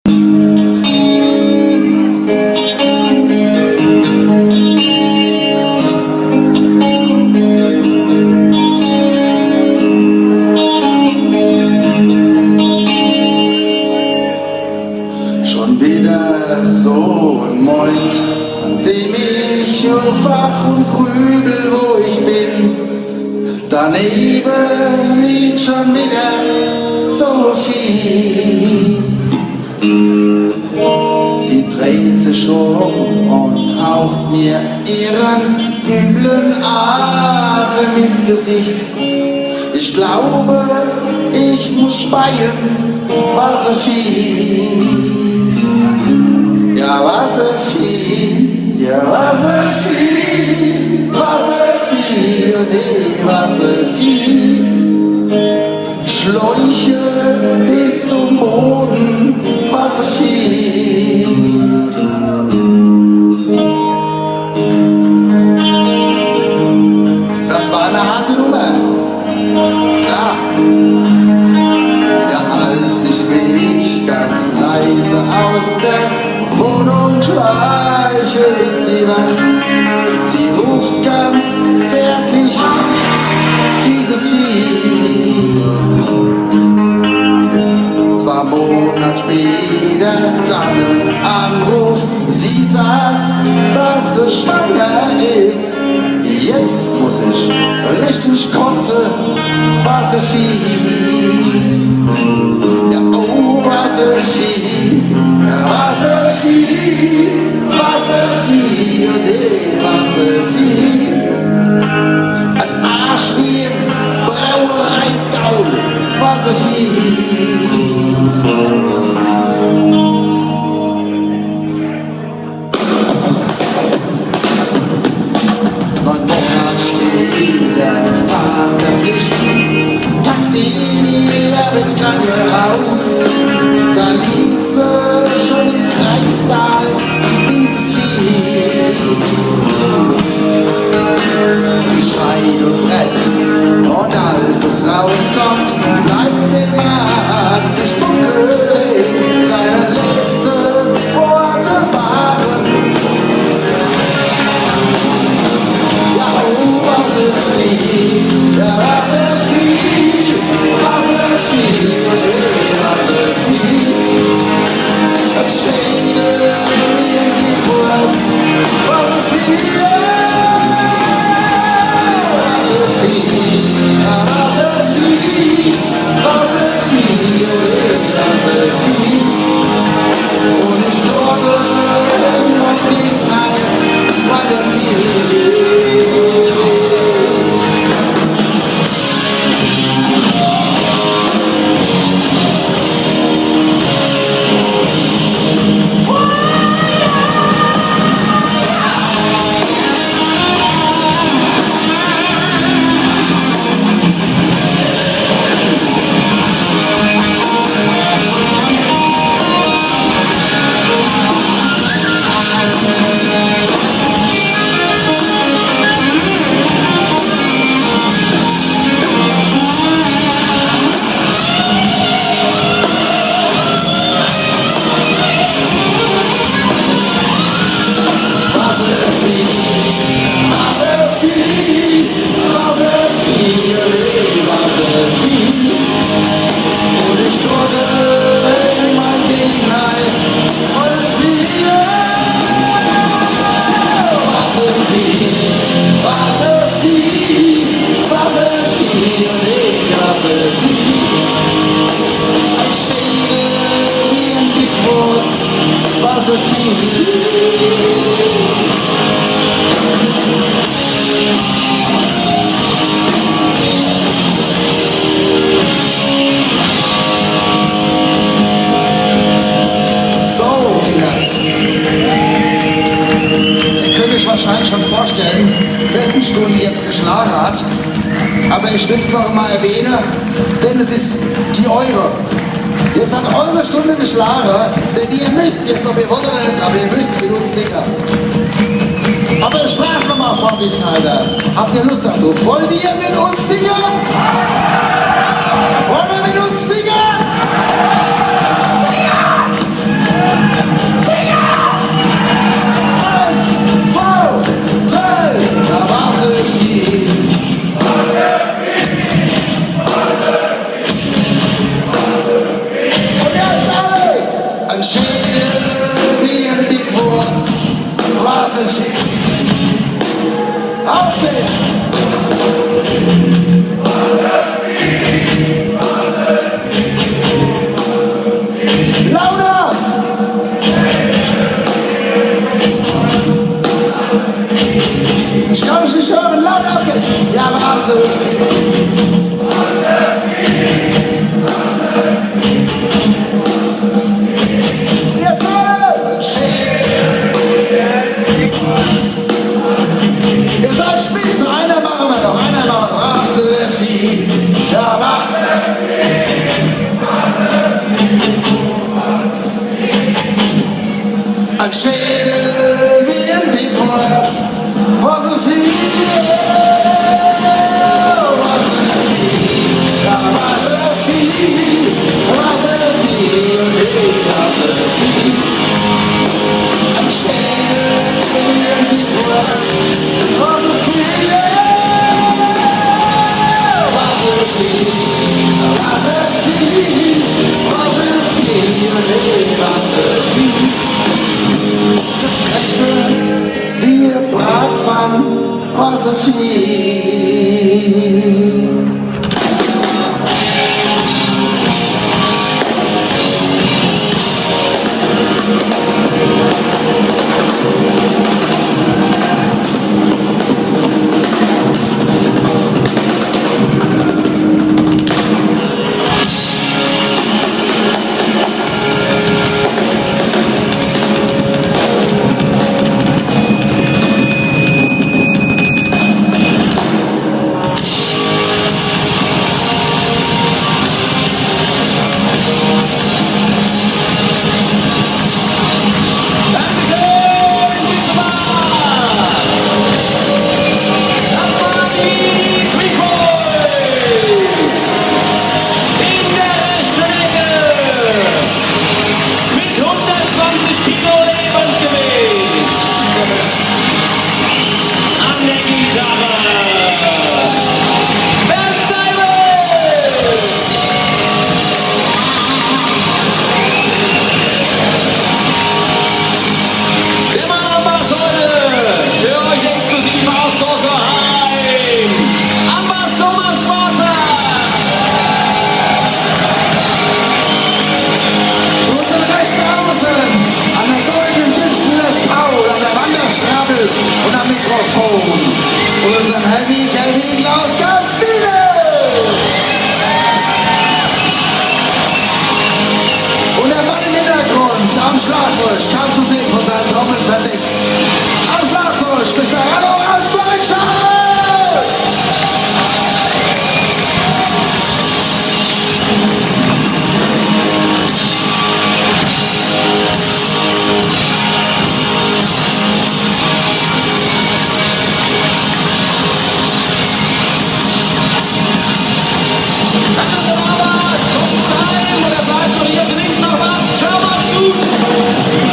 Schon wieder so ein Moment, an dem ich wach und grübel, wo ich bin. Daneben liegt schon wieder so viel. Sie dreht sich um und haucht mir ihren üblen Atem ins Gesicht. Ich glaube, ich muss speien, was so viel. Ja, was so viel, ja, was so viel, was so viel, nee, was so viel. Schläuche bis zum Boden, was so viel. Das war eine harte Nummer, klar. Ja, als ich mich ganz leise aus der Wohnung schleiche, wird sie wach. Sie ruft ganz zärtlich dieses Vieh. 2 Monate später dann ein Anruf. Sie sagt, dass sie schwanger ist. Jetzt muss ich richtig kotzen, was so viel. Ja, oh, was so viel, ja, was so viel, was so viel, nee, was so viel. Ein Arsch wie ein Brauereigaul, was so viel. 9 Monate später fahren wir Pflicht. Taxi ab ins Krankenhaus. Da liegt sie schon im Kreissaal, dieses Vieh. Sie schreit und presst, und als es rauskommt, bleibt dem Arzt die Spucke wegen seiner letzten Worte waren. Ja, oh, was so viel, ja, was so viel, was so viel, nee, was so viel. Ein Schädel irgendwie kurz, was so viel, was so viel, ja, was so viel, was so viel, nee, was so viel. Und ich torgel mein Gegner weiter viel. Wahrscheinlich schon vorstellen, wessen Stunde jetzt geschlagen hat. Aber ich will es noch einmal erwähnen, denn es ist die eure. Jetzt hat eure Stunde geschlagen, denn ihr müsst jetzt, ob ihr wollt oder nicht, aber ihr müsst mit uns singen. Aber ich frage nochmal vorsichtshalber, habt ihr Lust dazu? Wollt ihr mit uns singen? Wollt ihr mit uns singen? Singen! Schädel wie ein Dickwurz, was es ist. Auf geht's! Lauter! Ich kann mich nicht hören, laut auf geht's! Ja, was ist? Ihr seid spitze, einer machen wir noch, Rasse-Sie. Ja, mach. Ein Schädel wie ein Dickwurz, Rasse-Sie. Rasse-Sie, ja, Rasse-Sie, Rasse-Sie, Rasse-Sie. Ein Schädel wie ein Dickwurz, wir Bratpfannen, Wasservieh. Und unseren Heavy Klaus Kampfine! Und der Mann im Hintergrund am Schlagzeug, kaum zu sehen von seinen Trommeln verdeckt. Am Schlagzeug spricht der Hallo Ralf Deutscher! Oder bleibt noch hier, trinkt noch was, ciao, macht's gut!